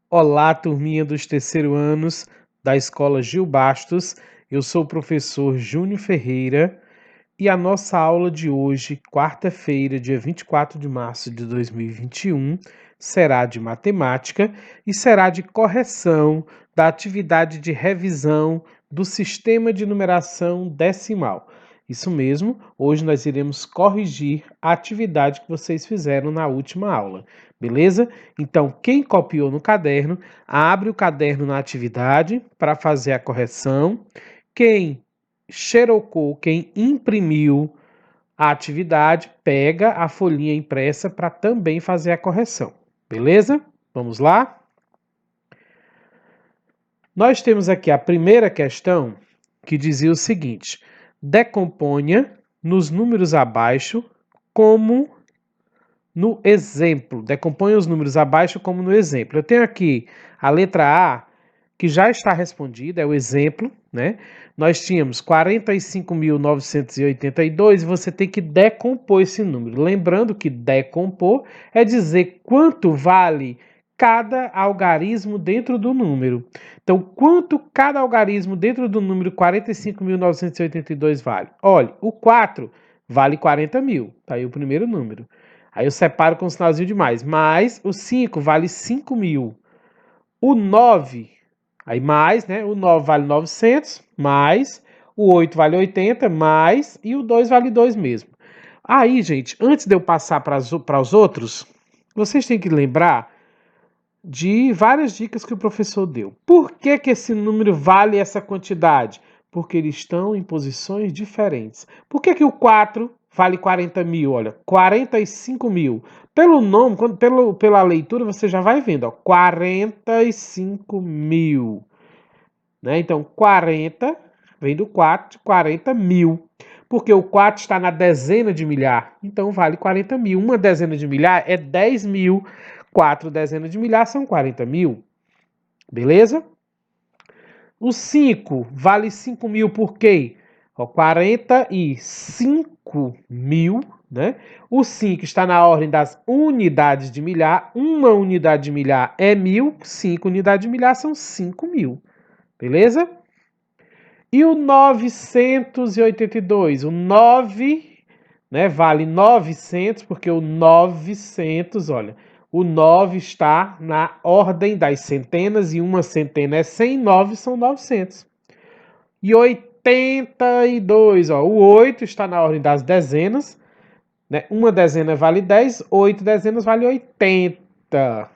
Olá, turminha dos terceiro anos da Escola Gil Bastos. Eu sou o professor Júnior Ferreira e a nossa aula de hoje, quarta-feira, dia 24 de março de 2021, será de matemática e será de correção da atividade de revisão do sistema de numeração decimal. Isso mesmo, hoje nós iremos corrigir a atividade que vocês fizeram na última aula, beleza? Então, quem copiou no caderno, abre o caderno na atividade para fazer a correção. Quem xerocou, quem imprimiu a atividade, pega a folhinha impressa para também fazer a correção, beleza? Vamos lá? Nós temos aqui a primeira questão que dizia o seguinte: decomponha nos números abaixo como no exemplo. Decomponha os números abaixo como no exemplo. Eu tenho aqui a letra A, que já está respondida, é o exemplo, né? Nós tínhamos 45.982 e você tem que decompor esse número. Lembrando que decompor é dizer quanto vale cada algarismo dentro do número. Então, quanto cada algarismo dentro do número 45.982 vale? Olha, o 4 vale 40 mil, tá aí o primeiro número. Aí eu separo com um sinalzinho de mais, mas o 5 vale 5 mil. O 9 aí mais, né? O 9 vale 900, mais. O 8 vale 80, mais. E o 2 vale 2 mesmo. Aí, gente, antes de eu passar para os outros, vocês têm que lembrar de várias dicas que o professor deu. Por que que esse número vale essa quantidade? Porque eles estão em posições diferentes. Por que que o 4 vale 40 mil? Olha, 45 mil. Pelo nome, pela leitura, você já vai vendo, ó, 45 mil. Né? Então, 40 vem do 4, 40 mil. Porque o 4 está na dezena de milhar, então vale 40 mil. Uma dezena de milhar é 10 mil. 4 dezenas de milhar são 40 mil. Beleza? O 5 vale 5 mil por quê? 45 mil, né? O 5 está na ordem das unidades de milhar. Uma unidade de milhar é 1.000. 5 unidades de milhar são 5 mil. Beleza? E o 982? O 9, né, vale 900, porque o 900, olha, o 9 está na ordem das centenas, e uma centena é 100, 9 são 900. E 82, ó, o 8 está na ordem das dezenas, né, uma dezena vale 10, 8 dezenas vale 80.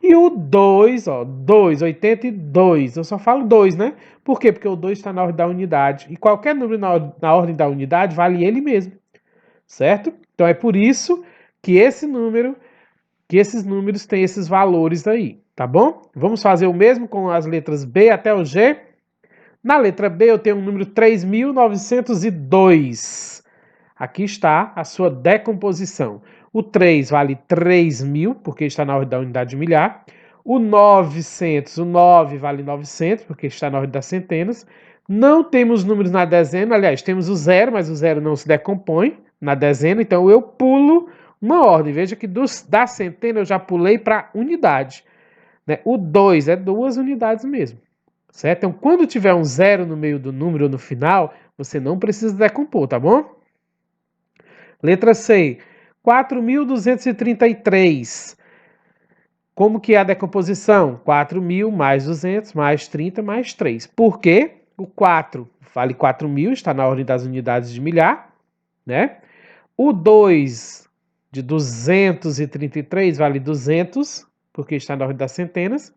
E o 2, ó, 2, 82. Eu só falo 2, né? Por quê? Porque o 2 está na ordem da unidade. E qualquer número na ordem da unidade vale ele mesmo. Certo? Então é por isso que esses números têm esses valores aí. Tá bom? Vamos fazer o mesmo com as letras B até o G. Na letra B eu tenho o número 3.902. Aqui está a sua decomposição. O 3 vale 3.000, porque está na ordem da unidade de milhar. O 900, o 9 vale 900, porque está na ordem das centenas. Não temos números na dezena, aliás, temos o 0, mas o 0 não se decompõe na dezena, então eu pulo uma ordem. Veja que da centena eu já pulei para unidade. Né? O 2 é 2 unidades mesmo. Certo? Então, quando tiver um 0 no meio do número ou no final, você não precisa decompor, tá bom? Letra C, 4.233. Como que é a decomposição? 4.000 mais 200 mais 30 mais 3. Por quê? O 4 vale 4.000, está na ordem das unidades de milhar, né? O 2 de 233 vale 200, porque está na ordem das centenas.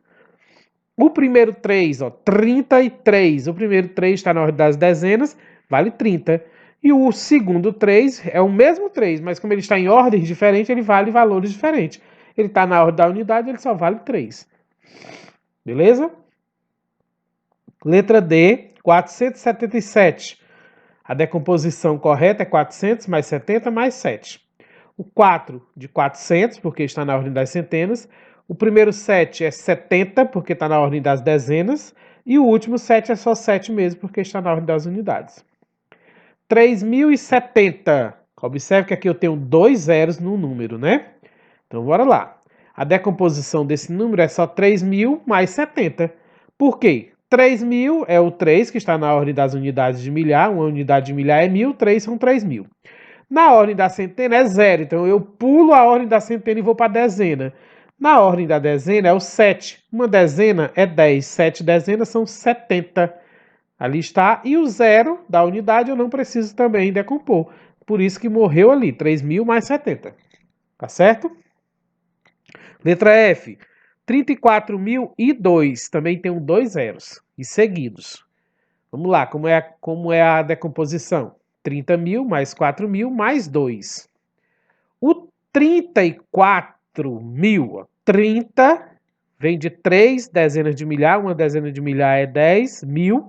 O primeiro 3, ó, 33. O primeiro 3 está na ordem das dezenas, vale 30. E o segundo 3 é o mesmo 3, mas como ele está em ordens diferentes, ele vale valores diferentes. Ele está na ordem da unidade, ele só vale 3. Beleza? Letra D, 477. A decomposição correta é 400 mais 70 mais 7. O 4 de 400, porque está na ordem das centenas. O primeiro 7 é 70, porque está na ordem das dezenas. E o último 7 é só 7 mesmo, porque está na ordem das unidades. 3.070. Observe que aqui eu tenho 2 zeros no número, né? Então, bora lá. A decomposição desse número é só 3.000 mais 70. Por quê? 3.000 é o 3, que está na ordem das unidades de milhar. Uma unidade de milhar é 1.000, 3 são 3.000. Na ordem da centena é 0, então eu pulo a ordem da centena e vou para a dezena. Na ordem da dezena é o 7. Uma dezena é 10, 7 dezenas são 70. Ali está. E o 0 da unidade eu não preciso também decompor. Por isso que morreu ali, 3.000 mais 70. Tá certo? Letra F. 34.002. Também tem 2 zeros. E seguidos. Vamos lá, como é a decomposição? 30.000 mais 4.000 mais 2. O 34.000, 30 vem de 3 dezenas de milhar. Uma dezena de milhar é 10.000.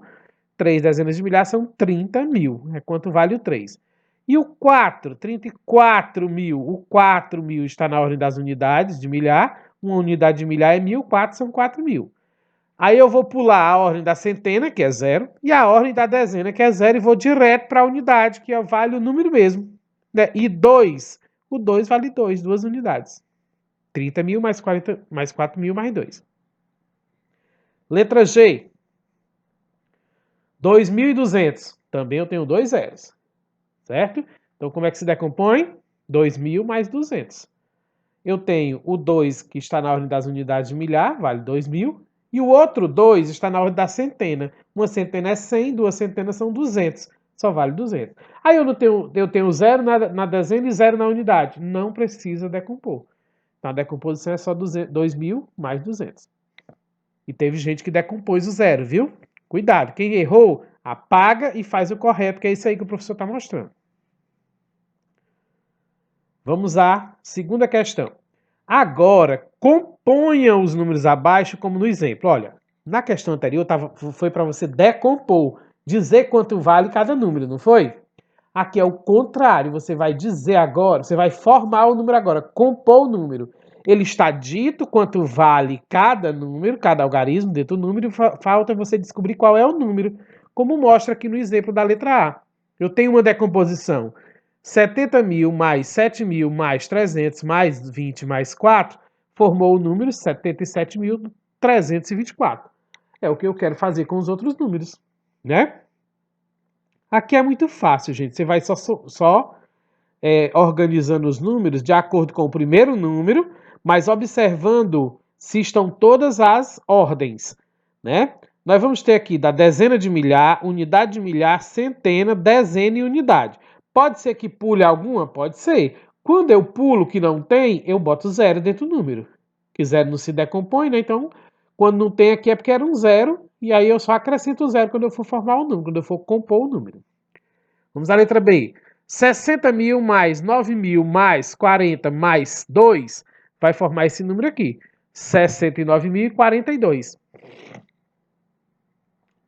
3 dezenas de milhar são 30.000. É quanto vale o 3. E o 4, 34.000. O 4.000 está na ordem das unidades de milhar. Uma unidade de milhar é 1.000, 4 são 4.000. Aí eu vou pular a ordem da centena, que é 0, e a ordem da dezena, que é 0, e vou direto para a unidade, que vale o número mesmo. Né? E 2, o 2 vale 2, 2 unidades. 30.000 mais 4.000 mais 2. Letra G. 2.200. Também eu tenho 2 zeros. Certo? Então, como é que se decompõe? 2.000 mais 200. Eu tenho o 2 que está na ordem das unidades de milhar, vale 2.000. E o outro 2 está na ordem da centena. Uma centena é 100, 2 centenas são 200. Só vale 200. Aí eu tenho 0 na dezena e 0 na unidade. Não precisa decompor. Então a decomposição é só 2.000 mais 200. E teve gente que decompôs o 0, viu? Cuidado. Quem errou, apaga e faz o correto, que é isso aí que o professor está mostrando. Vamos à segunda questão. Agora, componha os números abaixo, como no exemplo. Olha, na questão anterior foi para você decompor, dizer quanto vale cada número, não foi? Aqui é o contrário, você vai dizer agora, você vai formar o número agora, compor o número. Ele está dito quanto vale cada número, cada algarismo dentro do número, falta você descobrir qual é o número, como mostra aqui no exemplo da letra A. Eu tenho uma decomposição. 70.000 mais 7.000 mais 300 mais 20 mais 4 formou o número 77.324. É o que eu quero fazer com os outros números, né? Aqui é muito fácil, gente. Você vai só organizando os números de acordo com o primeiro número, mas observando se estão todas as ordens, né? Nós vamos ter aqui da dezena de milhar, unidade de milhar, centena, dezena e unidade. Pode ser que pule alguma? Pode ser. Quando eu pulo que não tem, eu boto 0 dentro do número. Que 0 não se decompõe, né? Então, quando não tem aqui é porque era um 0, e aí eu só acrescento o 0 quando eu for formar o número, quando eu for compor o número. Vamos à letra B. 60.000 mais 9.000 mais 40 mais 2 vai formar esse número aqui. 69.042.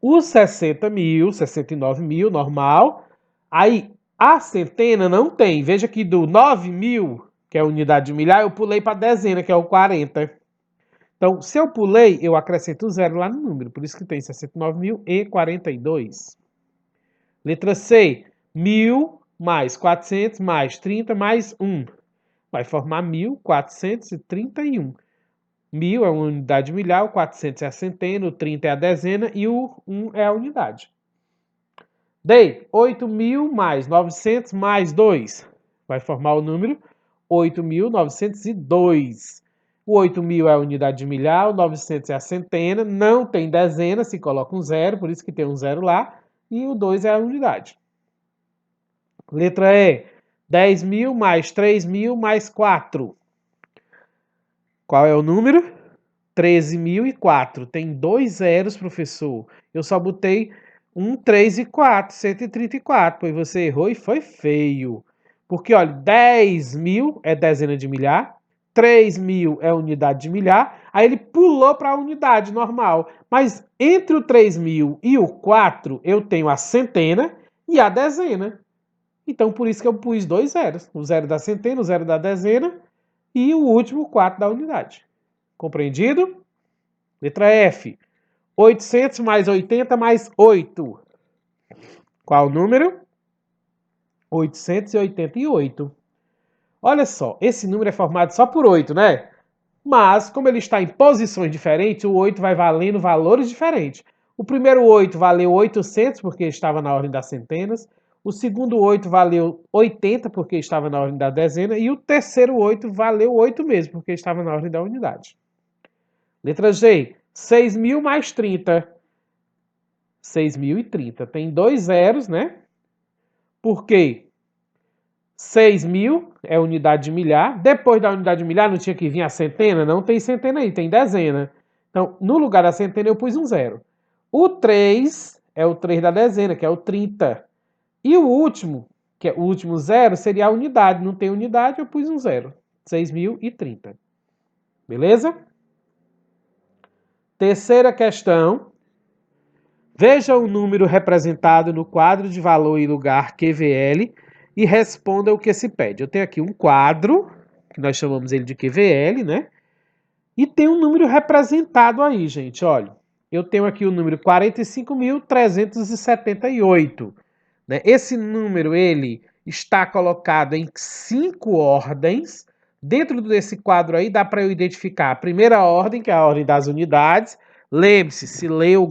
Os 60.000, 69.000, normal. Aí, a centena não tem. Veja que do 9.000, que é a unidade de milhar, eu pulei para a dezena, que é o 40. Então, se eu pulei, eu acrescento o 0 lá no número. Por isso que tem 69.042. Letra C. 1.000 mais 400 mais 30 mais 1. Vai formar 1.431. 1.000 é uma unidade de milhar, o 400 é a centena, o 30 é a dezena e o 1 é a unidade. D. 8.000 mais 900 mais 2. Vai formar o número 8.902. O 8.000 é a unidade de milhar, o 900 é a centena, não tem dezena, se coloca um 0, por isso que tem um 0 lá, e o 2 é a unidade. Letra E. 10.000 mais 3.000 mais 4. Qual é o número? 13.004. Tem 2 zeros, professor. Eu só botei 1, 3 e 4. 134. Pois você errou e foi feio. Porque, olha, 10.000 é dezena de milhar. 3.000 é unidade de milhar. Aí ele pulou para a unidade normal. Mas entre o 3.000 e o 4, eu tenho a centena e a dezena. Então, por isso que eu pus 2 zeros. O 0 da centena, o 0 da dezena e o último 4 da unidade. Compreendido? Letra F. 800 mais 80 mais 8. Qual o número? 888. Olha só, esse número é formado só por 8, né? Mas, como ele está em posições diferentes, o 8 vai valendo valores diferentes. O primeiro 8 valeu 800, porque estava na ordem das centenas. O segundo 8 valeu 80, porque estava na ordem da dezena. E o terceiro 8 valeu 8 mesmo, porque estava na ordem da unidade. Letra G, 6.000 mais 30. 6.030. Tem dois zeros, né? Por quê? 6.000 é unidade de milhar. Depois da unidade de milhar, não tinha que vir a centena? Não tem centena aí, tem dezena. Então, no lugar da centena, eu pus um zero. O 3 é o 3 da dezena, que é o 30. E o último, que é o último zero, seria a unidade. Não tem unidade, eu pus um zero. 6.030. Beleza? Terceira questão. Veja o número representado no quadro de valor e lugar QVL e responda o que se pede. Eu tenho aqui um quadro, que nós chamamos ele de QVL, né? E tem um número representado aí, gente. Olha, eu tenho aqui o número 45.378. Né? Esse número, ele está colocado em 5 ordens. Dentro desse quadro aí, dá para eu identificar a primeira ordem, que é a ordem das unidades. Lembre-se, se lê o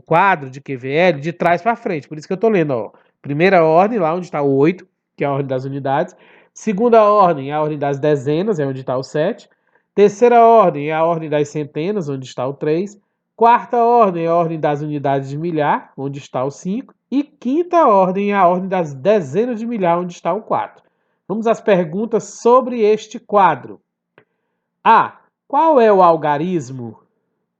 quadro de QVL de trás para frente. Por isso que eu estou lendo, ó. Primeira ordem, lá onde está o 8, que é a ordem das unidades. Segunda ordem é a ordem das dezenas, é onde está o 7. Terceira ordem é a ordem das centenas, onde está o 3. Quarta ordem é a ordem das unidades de milhar, onde está o 5. E quinta ordem é a ordem das dezenas de milhar, onde está o 4. Vamos às perguntas sobre este quadro. A. Qual é o algarismo?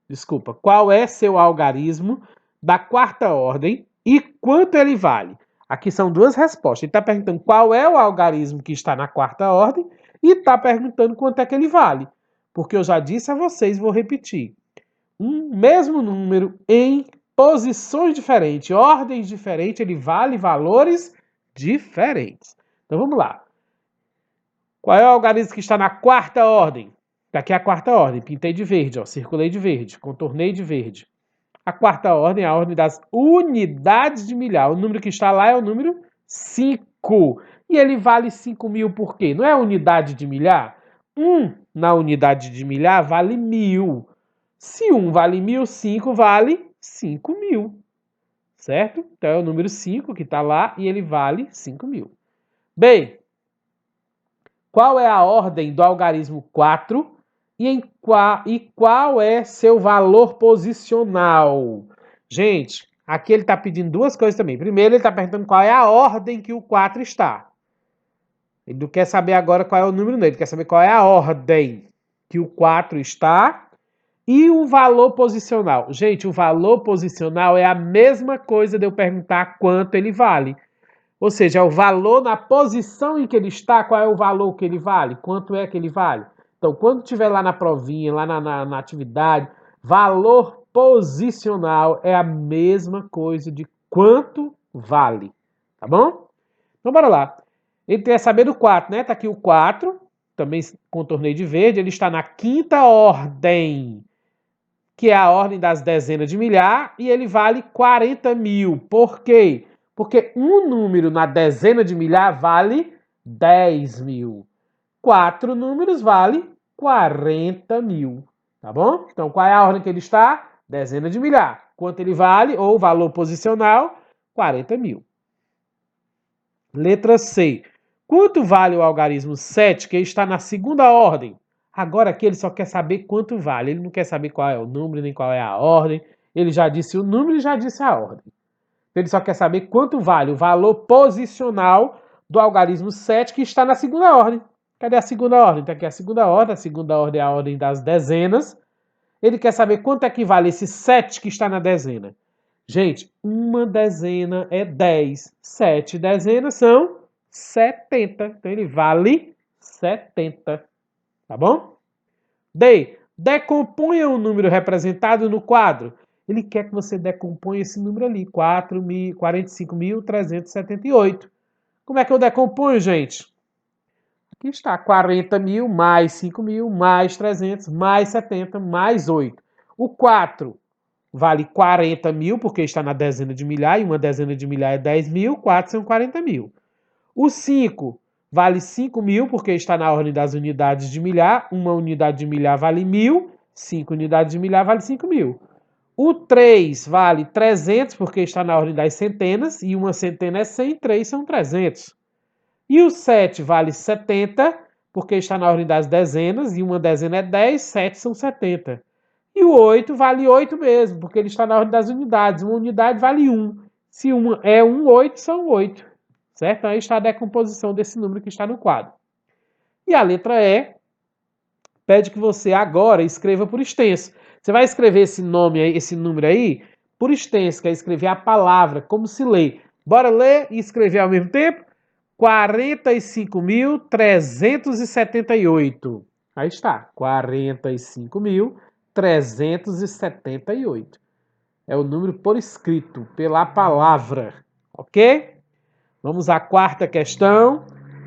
Desculpa, qual é seu algarismo da quarta ordem e quanto ele vale? Aqui são duas respostas. Ele está perguntando qual é o algarismo que está na quarta ordem e está perguntando quanto é que ele vale. Porque eu já disse a vocês, vou repetir. Um mesmo número em posições diferentes, ordens diferentes, ele vale valores diferentes. Então vamos lá. Qual é o algarismo que está na quarta ordem? Daqui é a quarta ordem. Pintei de verde, ó, circulei de verde, contornei de verde. A quarta ordem é a ordem das unidades de milhar. O número que está lá é o número 5. E ele vale 5.000 por quê? Não é unidade de milhar? 1 na unidade de milhar vale 1.000. Se 1 vale 1.000, 5 vale 5.000. Certo? Então é o número 5 que está lá e ele vale 5.000. Bem, qual é a ordem do algarismo 4 e qual é seu valor posicional? Gente, aqui ele está pedindo duas coisas também. Primeiro, ele está perguntando qual é a ordem que o 4 está. Ele não quer saber agora qual é o número dele, ele quer saber qual é a ordem que o 4 está e o valor posicional. Gente, o valor posicional é a mesma coisa de eu perguntar quanto ele vale. Ou seja, é o valor na posição em que ele está, qual é o valor que ele vale, quanto é que ele vale. Então, quando tiver lá na provinha, lá na atividade, valor posicional é a mesma coisa de quanto vale. Tá bom? Então, bora lá. Ele quer saber do 4, né? Tá aqui o 4, também contornei de verde, ele está na quinta ordem, que é a ordem das dezenas de milhar, e ele vale 40.000. Por quê? Porque um número na dezena de milhar vale 10.000. 4 números vale 40.000. Tá bom? Então, qual é a ordem que ele está? Dezena de milhar. Quanto ele vale, ou valor posicional? 40.000. Letra C. Quanto vale o algarismo 7, que está na segunda ordem? Agora aqui ele só quer saber quanto vale. Ele não quer saber qual é o número, nem qual é a ordem. Ele já disse o número e já disse a ordem. Ele só quer saber quanto vale o valor posicional do algarismo 7, que está na segunda ordem. Cadê a segunda ordem? Então aqui é a segunda ordem. A segunda ordem é a ordem das dezenas. Ele quer saber quanto é que vale esse 7 que está na dezena. Gente, uma dezena é 10. 7 dezenas são 70. Então ele vale 70. Tá bom? D. Decomponha o número representado no quadro. Ele quer que você decomponha esse número ali, 45.378. Como é que eu decomponho, gente? Aqui está, 40.000 mais 5.000 mais 300 mais 70 mais 8. O 4 vale 40.000, porque está na dezena de milhar, e uma dezena de milhar é 10.000, 4 são 40.000. O 5 vale 5.000, porque está na ordem das unidades de milhar. Uma unidade de milhar vale 1.000, 5 unidades de milhar vale 5.000. O 3 vale 300, porque está na ordem das centenas, e uma centena é 100, 3 são 300. E o 7 vale 70, porque está na ordem das dezenas, e uma dezena é 10, 7 são 70. E o 8 vale 8 mesmo, porque ele está na ordem das unidades. Uma unidade vale 1. Se uma é 1, 8 são 8. Certo? Então aí está a decomposição desse número que está no quadro. E a letra E pede que você agora escreva por extenso. Você vai escrever esse nome aí, esse número aí, por extenso, que é escrever a palavra, como se lê. Bora ler e escrever ao mesmo tempo? 45.378. Aí está, 45.378. É o número por escrito, pela palavra, ok? Vamos à quarta questão.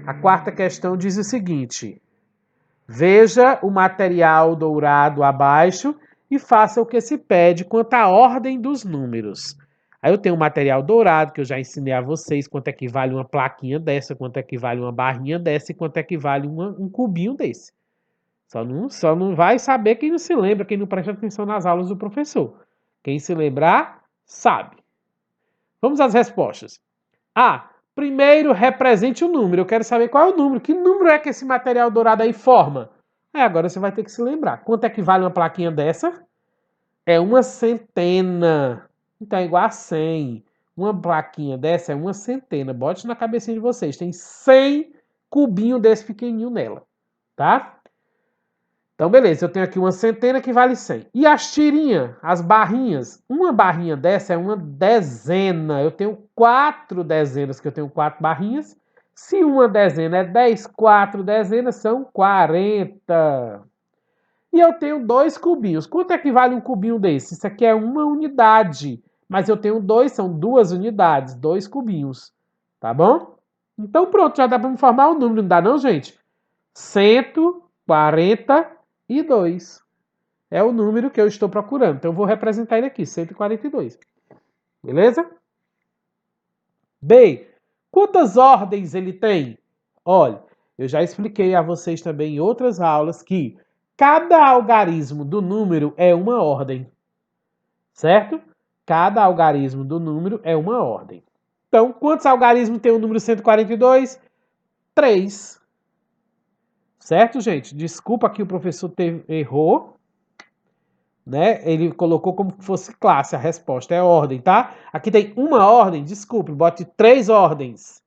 A quarta questão diz o seguinte: veja o material dourado abaixo e faça o que se pede quanto à ordem dos números. Aí eu tenho um material dourado que eu já ensinei a vocês quanto é que vale uma plaquinha dessa, quanto é que vale uma barrinha dessa e quanto é que vale um cubinho desse. Só não vai saber quem não se lembra, quem não presta atenção nas aulas do professor. Quem se lembrar, sabe. Vamos às respostas. A. Primeiro, represente o número. Eu quero saber qual é o número. Que número é que esse material dourado aí forma? Agora você vai ter que se lembrar. Quanto é que vale uma plaquinha dessa? É uma centena. Então é igual a 100. Uma plaquinha dessa é uma centena. Bote na cabecinha de vocês. Tem 100 cubinhos desse pequenininho nela. Tá? Então, beleza. Eu tenho aqui uma centena que vale 100. E as tirinhas, as barrinhas? Uma barrinha dessa é uma dezena. Eu tenho 4 dezenas, que eu tenho 4 barrinhas. Se uma dezena é 10, 4 dezenas são 40. E eu tenho 2 cubinhos. Quanto é que vale um cubinho desse? Isso aqui é uma unidade. Mas eu tenho 2, são 2 unidades, 2 cubinhos. Tá bom? Então pronto, já dá para me formar o número, não dá não, gente? 142 é o número que eu estou procurando. Então eu vou representar ele aqui, 142. Beleza? B. Quantas ordens ele tem? Olha, eu já expliquei a vocês também em outras aulas que cada algarismo do número é uma ordem. Certo? Cada algarismo do número é uma ordem. Então, quantos algarismos tem o número 142? 3. Certo, gente? Desculpa que o professor errou. Né? Ele colocou como se fosse classe, a resposta é ordem, tá? Aqui tem uma ordem, desculpe, bote 3 ordens.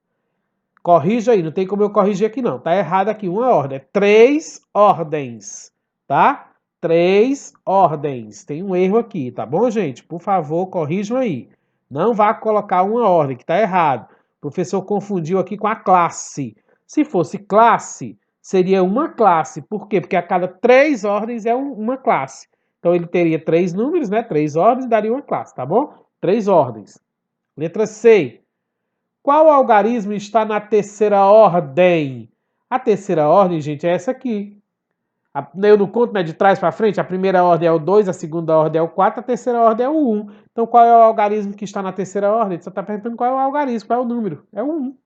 Corrija aí, não tem como eu corrigir aqui não, tá errado aqui, uma ordem, é 3 ordens, tá? 3 ordens, tem um erro aqui, tá bom, gente? Por favor, corrijam aí. Não vá colocar uma ordem, que tá errado. O professor confundiu aqui com a classe. Se fosse classe, seria uma classe. Por quê? Porque a cada 3 ordens é uma classe. Então ele teria 3 números, né? 3 ordens daria uma classe, tá bom? 3 ordens. Letra C. Qual algarismo está na terceira ordem? A terceira ordem, gente, é essa aqui. Eu não conto, né, de trás para frente. A primeira ordem é o 2, a segunda ordem é o 4, a terceira ordem é o 1. Então qual é o algarismo que está na terceira ordem? Você está perguntando qual é o algarismo, qual é o número? É o 1.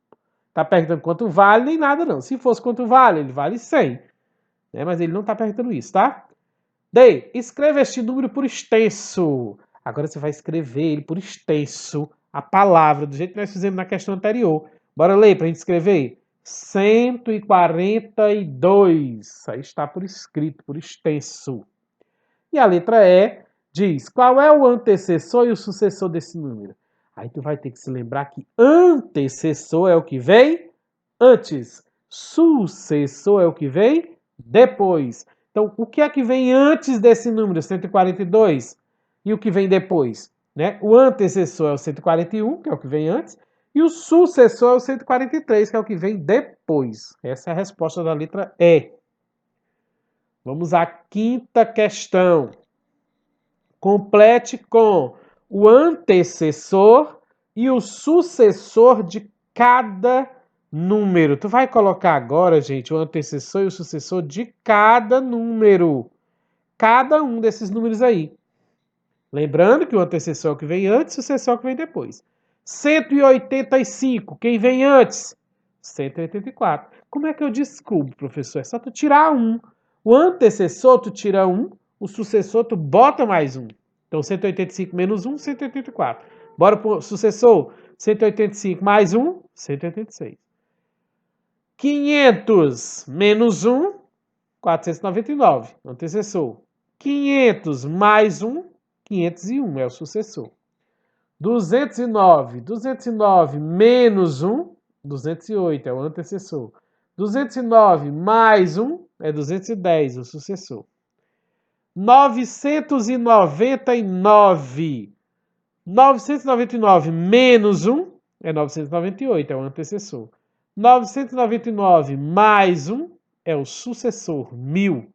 Está perguntando quanto vale, nem nada não. Se fosse quanto vale, ele vale 100. Né? Mas ele não está perguntando isso, tá? D. Escreva este número por extenso. Agora você vai escrever ele por extenso, a palavra, do jeito que nós fizemos na questão anterior. Bora ler para a gente escrever? 142. Aí está por escrito, por extenso. E a letra E diz, qual é o antecessor e o sucessor desse número? Aí tu vai ter que se lembrar que antecessor é o que vem antes. Sucessor é o que vem depois. Então, o que é que vem antes desse número, 142? E o que vem depois? Né? O antecessor é o 141, que é o que vem antes, e o sucessor é o 143, que é o que vem depois. Essa é a resposta da letra E. Vamos à quinta questão. Complete com o antecessor e o sucessor de cada número. Tu vai colocar agora, gente, o antecessor e o sucessor de cada número. Cada um desses números aí. Lembrando que o antecessor é o que vem antes e o sucessor é o que vem depois. 185, quem vem antes? 184. Como é que eu descubro, professor? É só tu tirar um. O antecessor, tu tira um. O sucessor, tu bota mais um. Então, 185 menos 1, 184. Bora pro sucessor. 185 mais 1, 186. 500 menos 1, 499. Antecessor. 500 mais 1, 501 é o sucessor. 209 menos 1, 208 é o antecessor. 209 mais 1 é 210, o sucessor. 999. 999 menos 1 é 998, é o antecessor. 999 mais 1 é o sucessor, 1000.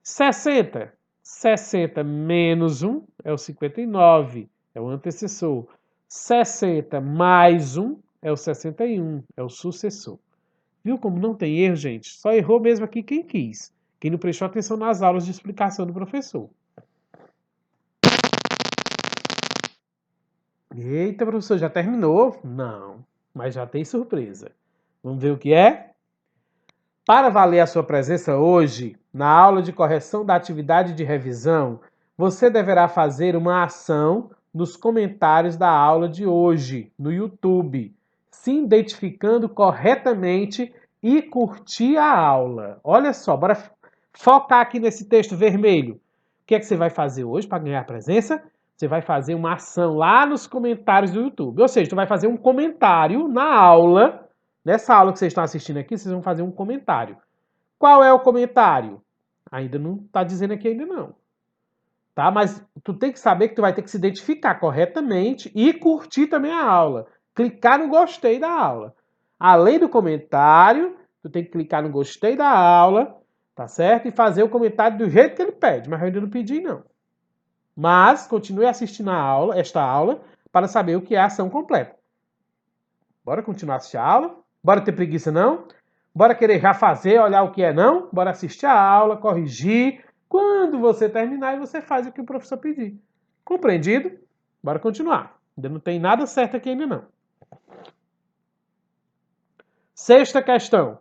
60. 60 menos 1 é o 59, é o antecessor. 60 mais 1 é o 61, é o sucessor. Viu como não tem erro, gente? Só errou mesmo aqui quem quis. Quem não prestou atenção nas aulas de explicação do professor. Eita, professor, já terminou? Não, mas já tem surpresa. Vamos ver o que é? Para valer a sua presença hoje, na aula de correção da atividade de revisão, você deverá fazer uma ação nos comentários da aula de hoje, no YouTube, se identificando corretamente e curtir a aula. Olha só, bora focar aqui nesse texto vermelho. O que é que você vai fazer hoje para ganhar presença? Você vai fazer uma ação lá nos comentários do YouTube. Ou seja, você vai fazer um comentário na aula. Nessa aula que vocês estão assistindo aqui, vocês vão fazer um comentário. Qual é o comentário? Ainda não está dizendo aqui ainda não. Tá? Mas tu tem que saber que tu vai ter que se identificar corretamente e curtir também a aula. Clicar no gostei da aula. Além do comentário, tu tem que clicar no gostei da aula, tá certo? E fazer o comentário do jeito que ele pede. Mas eu ainda não pedi, não. Mas continue assistindo a aula, esta aula, para saber o que é a ação completa. Bora continuar a assistir a aula? Bora ter preguiça, não? Bora querer já fazer, olhar o que é, não? Bora assistir a aula, corrigir. Quando você terminar, você faz o que o professor pedir. Compreendido? Bora continuar. Ainda não tem nada certo aqui ainda, não. Sexta questão.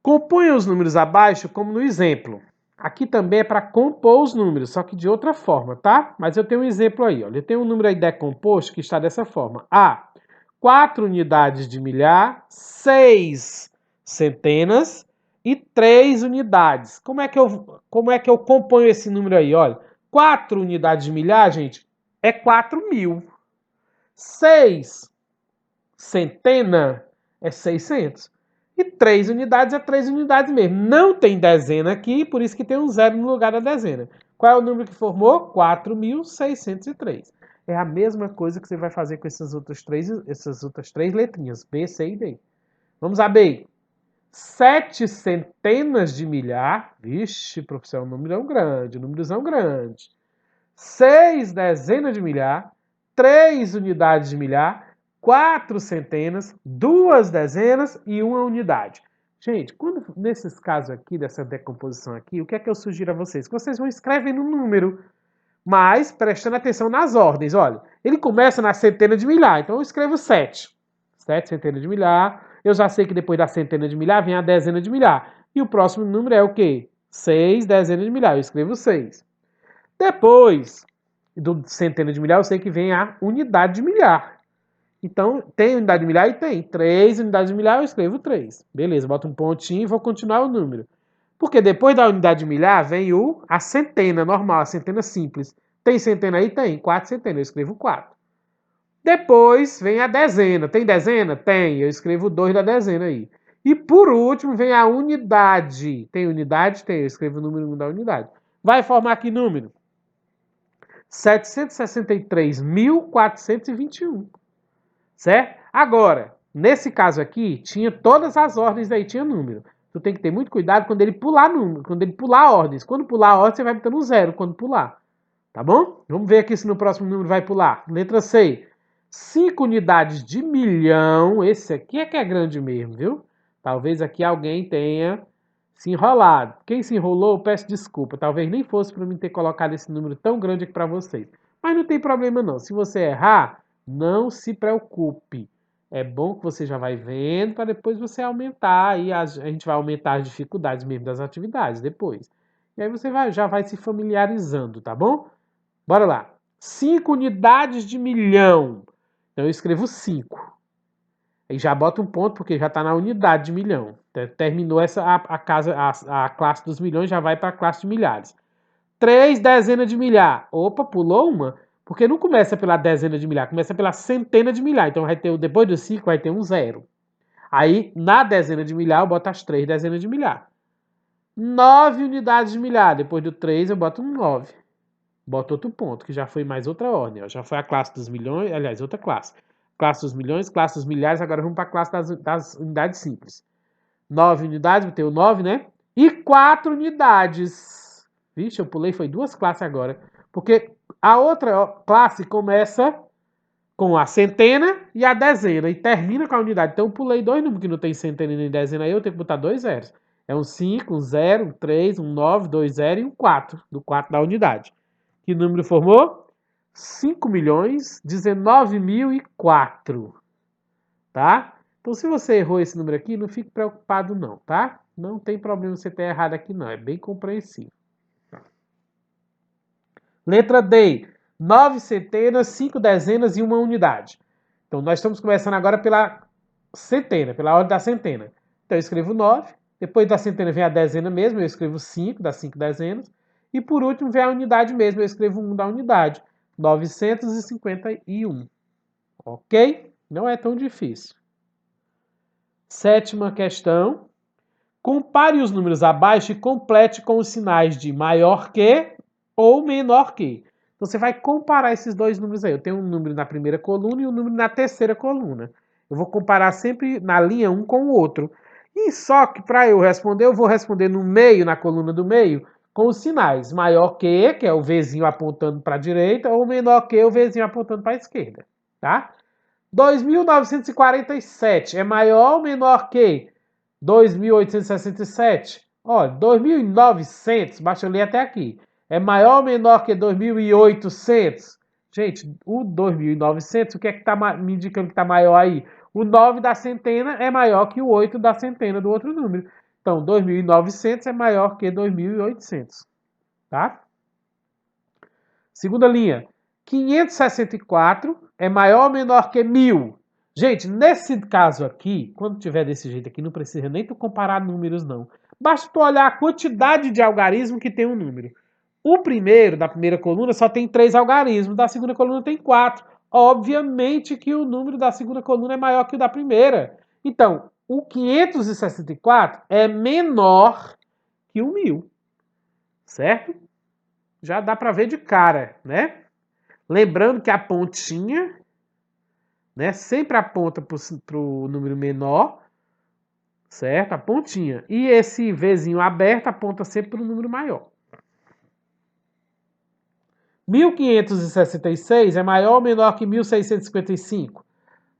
Componha os números abaixo como no exemplo. Aqui também é para compor os números, só que de outra forma, tá? Mas eu tenho um exemplo aí, olha. Eu tenho um número aí decomposto que está dessa forma. A, 4 unidades de milhar, 6 centenas e 3 unidades. Como é que eu componho esse número aí? Olha, 4 unidades de milhar, gente, é 4.000. 6 centena é 600. E 3 unidades é 3 unidades mesmo. Não tem dezena aqui, por isso que tem um zero no lugar da dezena. Qual é o número que formou? 4.603. É a mesma coisa que você vai fazer com essas outras três letrinhas, B, C e D. Vamos a B. 7 centenas de milhar. Vixe, professor, é um número grande, um númerozão grande. 6 dezenas de milhar. 3 unidades de milhar. 4 centenas, 2 dezenas e 1 unidade. Gente, nesses casos aqui, dessa decomposição aqui, o que é que eu sugiro a vocês? Que vocês vão escrever no número, mas prestando atenção nas ordens. Olha, ele começa na centena de milhar, então eu escrevo 7. 7 centenas de milhar. Eu já sei que depois da centena de milhar vem a dezena de milhar. E o próximo número é o quê? 6 dezenas de milhar. Eu escrevo 6. Depois do centena de milhar, eu sei que vem a unidade de milhar. Então, tem unidade de milhar e tem. 3 unidades de milhar, eu escrevo 3. Beleza, boto um pontinho e vou continuar o número. Porque depois da unidade de milhar vem a centena normal, a centena simples. Tem centena aí? Tem. 4 centenas, eu escrevo 4. Depois vem a dezena. Tem dezena? Tem. Eu escrevo 2 da dezena aí. E por último vem a unidade. Tem unidade? Tem. Eu escrevo o número 1 da unidade. Vai formar que número? 763.421. Certo? Agora, nesse caso aqui, tinha todas as ordens aí, tinha número. Tu tem que ter muito cuidado quando ele pular número, quando ele pular ordens. Quando pular a ordem, você vai botando um zero quando pular. Tá bom? Vamos ver aqui se no próximo número vai pular. Letra C. 5 unidades de milhão. Esse aqui é que é grande mesmo, viu? Talvez aqui alguém tenha se enrolado. Quem se enrolou, peço desculpa. Talvez nem fosse para mim ter colocado esse número tão grande aqui para vocês. Mas não tem problema não. Se você errar, não se preocupe. É bom que você já vai vendo para depois você aumentar. E a gente vai aumentar as dificuldades mesmo das atividades depois. E aí você já vai se familiarizando, tá bom? Bora lá. 5 unidades de milhão. Então eu escrevo 5. E já bota um ponto porque já está na unidade de milhão. Terminou a classe dos milhões, já vai para a classe de milhares. 3 dezenas de milhar. Opa, pulou uma. Porque não começa pela dezena de milhar, começa pela centena de milhar. Então vai ter, depois do 5 vai ter um 0. Aí, na dezena de milhar, eu boto as 3 dezenas de milhar. 9 unidades de milhar. Depois do 3, eu boto um 9. Boto outro ponto, que já foi mais outra ordem. Ó. Já foi a classe dos milhões, aliás, outra classe. Classe dos milhões, classe dos milhares, agora vamos para a classe das unidades simples. 9 unidades, botei o 9, né? E 4 unidades. Vixe, eu pulei, foi 2 classes agora. Porque a outra classe começa com a centena e a dezena e termina com a unidade. Então eu pulei 2 números que não tem centena nem dezena aí, eu tenho que botar 2 zeros. É um 5, um 0, um 3, um 9, 2 0 e um 4, do 4 da unidade. Que número formou? 5.019.004, tá? Então, se você errou esse número aqui, não fique preocupado não, tá? Não tem problema você ter errado aqui não, é bem compreensível. Letra D, 9 centenas, 5 dezenas e 1 unidade. Então, nós estamos começando agora pela centena, pela ordem da centena. Então, eu escrevo 9, depois da centena vem a dezena mesmo, eu escrevo 5, das 5 dezenas, e por último vem a unidade mesmo, eu escrevo 1 da unidade, 951. Ok? Não é tão difícil. Sétima questão. Compare os números abaixo e complete com os sinais de maior que ou menor que. Então você vai comparar esses dois números aí. Eu tenho um número na primeira coluna e um número na terceira coluna. Eu vou comparar sempre na linha um com o outro. E só que para eu responder, eu vou responder no meio, na coluna do meio, com os sinais maior que é o Vzinho apontando para a direita, ou menor que, o Vzinho apontando para a esquerda. Tá? 2.947 é maior ou menor que 2.867? Olha, 2.900, basta eu ler até aqui. É maior ou menor que 2.800? Gente, o 2.900, o que é que está me indicando que está maior aí? O 9 da centena é maior que o 8 da centena do outro número. Então, 2.900 é maior que 2.800. Tá? Segunda linha. 564 é maior ou menor que 1.000? Gente, nesse caso aqui, quando tiver desse jeito aqui, não precisa nem tu comparar números, não. Basta tu olhar a quantidade de algarismo que tem um número. O primeiro, da primeira coluna, só tem 3 algarismos, da segunda coluna tem 4. Obviamente que o número da segunda coluna é maior que o da primeira. Então, o 564 é menor que o 1.000, certo? Já dá para ver de cara, né? Lembrando que a pontinha, né, sempre aponta para o número menor, certo? A pontinha. E esse Vzinho aberto aponta sempre para o número maior. 1.566 é maior ou menor que 1.655?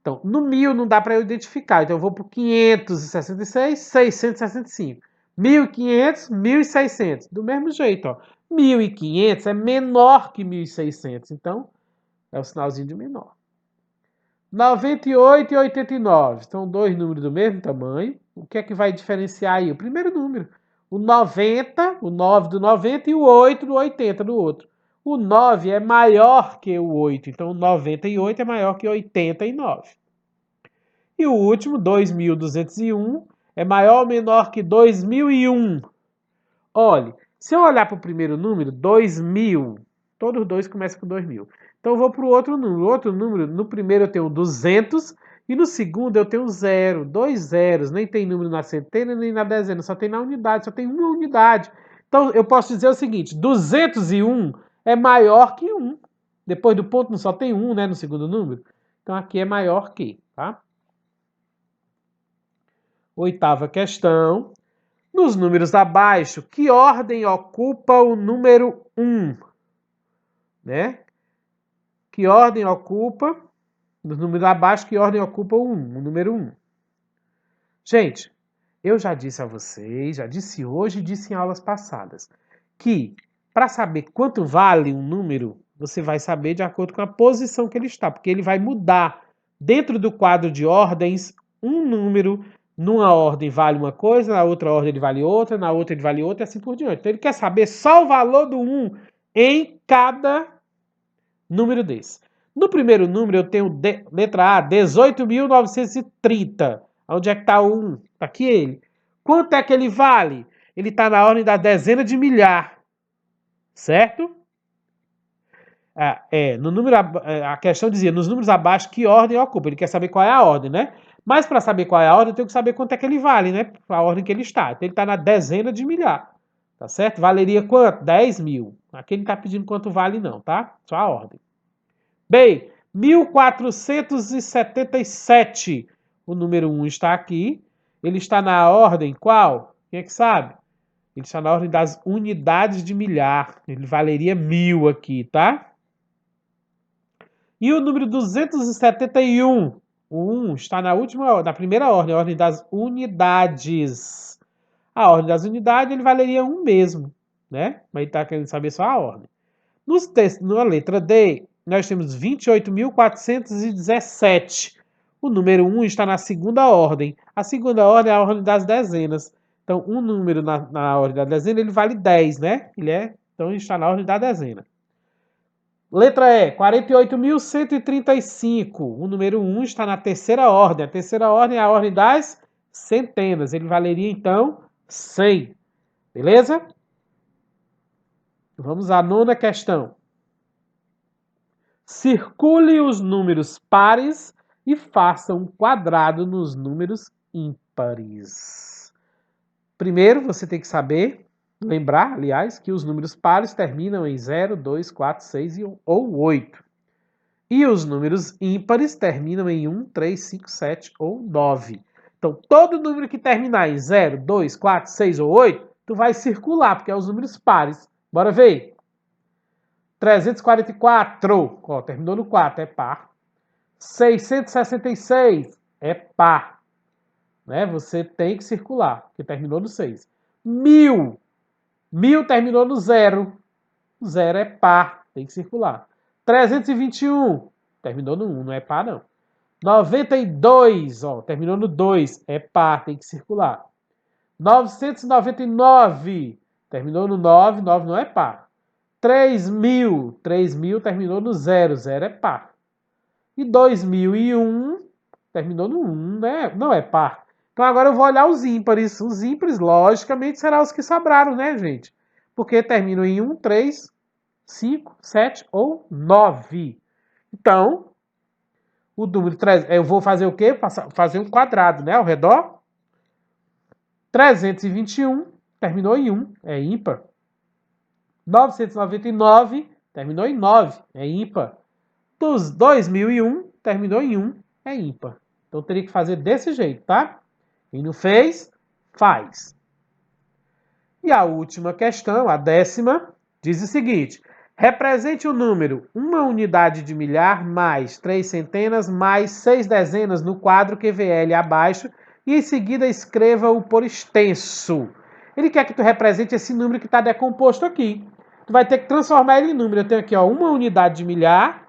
Então, no 1.000 não dá para eu identificar. Então, eu vou para o 566, 665. 1.500, 1.600. Do mesmo jeito, ó. 1.500 é menor que 1.600. Então, é o sinalzinho de menor. 98 e 89 são dois números do mesmo tamanho. O que é que vai diferenciar aí? O primeiro número. O 90, o 9 do 90 e o 8 do 80 do outro. O 9 é maior que o 8, então o 98 é maior que 89. E o último, 2.201, é maior ou menor que 2001? Olhe, se eu olhar para o primeiro número, 2.000, todos os dois começam com 2.000. Então eu vou para o outro número. O outro número, no primeiro eu tenho 200 e no segundo eu tenho 0, 2 zeros. Nem tem número na centena nem na dezena, só tem na unidade, só tem uma unidade. Então eu posso dizer o seguinte, 201 é maior que 1. Depois do ponto não só tem 1, né, no segundo número. Então aqui é maior que, tá? Oitava questão. Nos números abaixo, que ordem ocupa o número 1? Né? Que ordem ocupa, nos números abaixo, que ordem ocupa o 1, o número 1? Gente, eu já disse a vocês, já disse hoje e disse em aulas passadas, que para saber quanto vale um número, você vai saber de acordo com a posição que ele está, porque ele vai mudar dentro do quadro de ordens, um número numa ordem vale uma coisa, na outra ordem ele vale outra, na outra ele vale outra e assim por diante. Então ele quer saber só o valor do 1 em cada número desse. No primeiro número eu tenho letra A, 18.930. Onde é que está o 1? Está aqui ele. Quanto é que ele vale? Ele está na ordem da dezena de milhar. Certo? No número, a questão dizia, nos números abaixo, que ordem ocupa? Ele quer saber qual é a ordem, né? Mas para saber qual é a ordem, eu tenho que saber quanto é que ele vale, né? A ordem que ele está. Então ele está na dezena de milhar. Tá certo? Valeria quanto? 10 mil. Aqui ele não está pedindo quanto vale não, tá? Só a ordem. Bem, 1477. O número 1 está aqui. Ele está na ordem qual? Quem é que sabe? Ele está na ordem das unidades de milhar. Ele valeria 1000 aqui, tá? E o número 271. O 1 está na primeira ordem, a ordem das unidades. A ordem das unidades ele valeria 1 mesmo, né? Mas ele está querendo saber só a ordem. Na letra D, nós temos 28.417. O número 1 está na segunda ordem. A segunda ordem é a ordem das dezenas. Então, um número na ordem da dezena, ele vale 10, né? Então, ele está na ordem da dezena. Letra E, 48.135. O número 1 está na terceira ordem. A terceira ordem é a ordem das centenas. Ele valeria, então, 100. Beleza? Vamos à nona questão. Circule os números pares e faça um quadrado nos números ímpares. Primeiro, você tem que lembrar, aliás, que os números pares terminam em 0, 2, 4, 6 ou 8. E os números ímpares terminam em 1, 3, 5, 7 ou 9. Então, todo número que terminar em 0, 2, 4, 6 ou 8, tu vai circular, porque é os números pares. Bora ver? 344, ó, terminou no 4, é par. 666 é par. Né? Você tem que circular, porque terminou no 6. 1000 terminou no 0. 0 é par, tem que circular. 321 terminou no 1, não é par não. 92, ó, terminou no 2, é par, tem que circular. 999 terminou no 9, 9 não é par. 3.000 terminou no 0, 0 é par. E 2001 terminou no 1, né? Não é par. Então agora eu vou olhar os ímpares. Os ímpares, logicamente, serão os que sobraram, né, gente? Porque terminam em 1, 3, 5, 7 ou 9. Então, o número 3, eu vou fazer o quê? Fazer um quadrado, né, ao redor. 321 terminou em 1, é ímpar. 999 terminou em 9, é ímpar. 2001 terminou em 1, é ímpar. Então teria que fazer desse jeito, tá? Quem não fez, faz. E a última questão, a 10ª, diz o seguinte: represente o número 1 unidade de milhar mais 3 centenas mais 6 dezenas no quadro QVL abaixo e em seguida escreva-o por extenso. Ele quer que tu represente esse número que está decomposto aqui. Tu vai ter que transformar ele em número. Eu tenho aqui, ó, 1 unidade de milhar.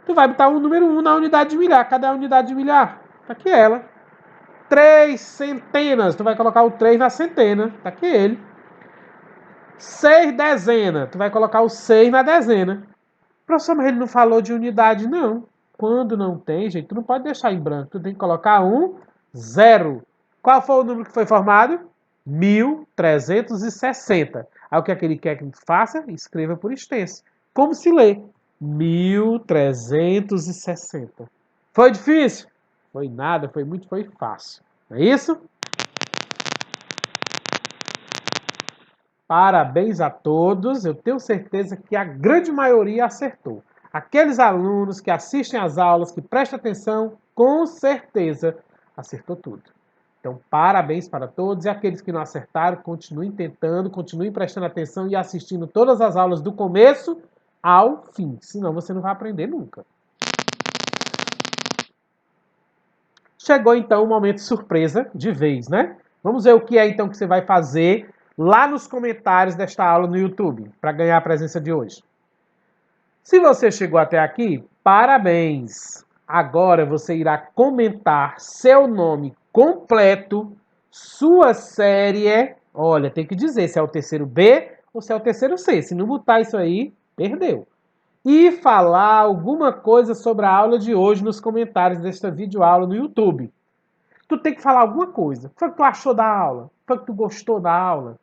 Tu vai botar o número 1 na unidade de milhar. Cadê a unidade de milhar? Tá aqui ela. 3 centenas. Tu vai colocar o 3 na centena. Tá aqui ele. 6 dezenas. Tu vai colocar o 6 na dezena. Professor, mas ele não falou de unidade, não. Quando não tem, gente, tu não pode deixar em branco. Tu tem que colocar um 0. Qual foi o número que foi formado? 1360. Aí o que é que ele quer que tu faça? Escreva por extenso. Como se lê? 1360. Foi difícil? Foi nada, foi fácil. Não é isso? Parabéns a todos. Eu tenho certeza que a grande maioria acertou. Aqueles alunos que assistem às aulas, que prestam atenção, com certeza acertou tudo. Então, parabéns para todos. E aqueles que não acertaram, continuem tentando, continuem prestando atenção e assistindo todas as aulas do começo ao fim. Senão você não vai aprender nunca. Chegou então o momento surpresa de vez, né? Vamos ver o que é então que você vai fazer lá nos comentários desta aula no YouTube para ganhar a presença de hoje. Se você chegou até aqui, parabéns! Agora você irá comentar seu nome completo, sua série. Olha, tem que dizer se é o terceiro B ou se é o terceiro C. Se não botar isso aí, perdeu. E falar alguma coisa sobre a aula de hoje nos comentários desta videoaula no YouTube. Tu tem que falar alguma coisa. O que foi que tu achou da aula? O que foi que tu gostou da aula?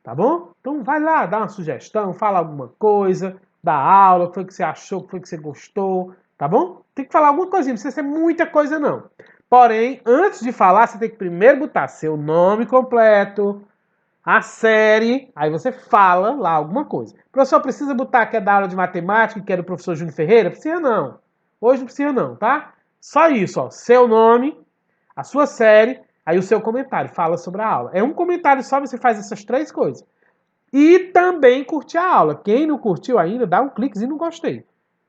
Tá bom? Então vai lá, dá uma sugestão, fala alguma coisa da aula, o que foi que você achou, o que foi que você gostou, tá bom? Tem que falar alguma coisinha, não precisa ser muita coisa não. Porém, antes de falar, você tem que primeiro botar seu nome completo, a série, aí você fala lá alguma coisa. O professor precisa botar que é da aula de matemática, que é do professor Júnior Ferreira? Precisa não. Hoje não precisa não, tá? Só isso, ó, seu nome, a sua série, aí o seu comentário, fala sobre a aula. É um comentário só, você faz essas três coisas. E também curtir a aula. Quem não curtiu ainda, dá um cliquezinho no gostei.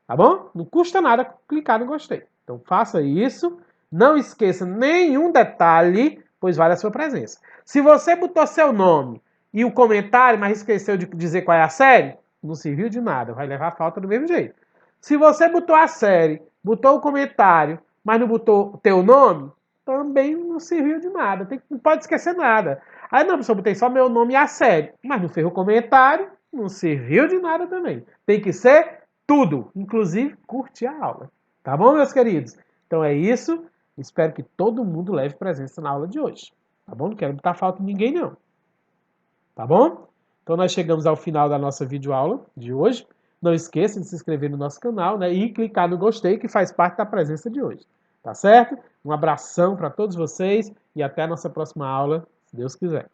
Tá bom? Não custa nada clicar no gostei. Então faça isso. Não esqueça nenhum detalhe, pois vale a sua presença. Se você botou seu nome e o comentário, mas esqueceu de dizer qual é a série, não serviu de nada. Vai levar falta do mesmo jeito. Se você botou a série, botou o comentário, mas não botou o teu nome, também não serviu de nada. Não pode esquecer nada. Aí não, professor, botei só meu nome e a série. Mas não fez o comentário, não serviu de nada também. Tem que ser tudo, inclusive curtir a aula. Tá bom, meus queridos? Então é isso. Espero que todo mundo leve presença na aula de hoje. Tá bom? Não quero botar falta em ninguém, não. Tá bom? Então nós chegamos ao final da nossa videoaula de hoje. Não esqueça de se inscrever no nosso canal, né, e clicar no gostei, que faz parte da presença de hoje. Tá certo? Um abração para todos vocês e até a nossa próxima aula, se Deus quiser.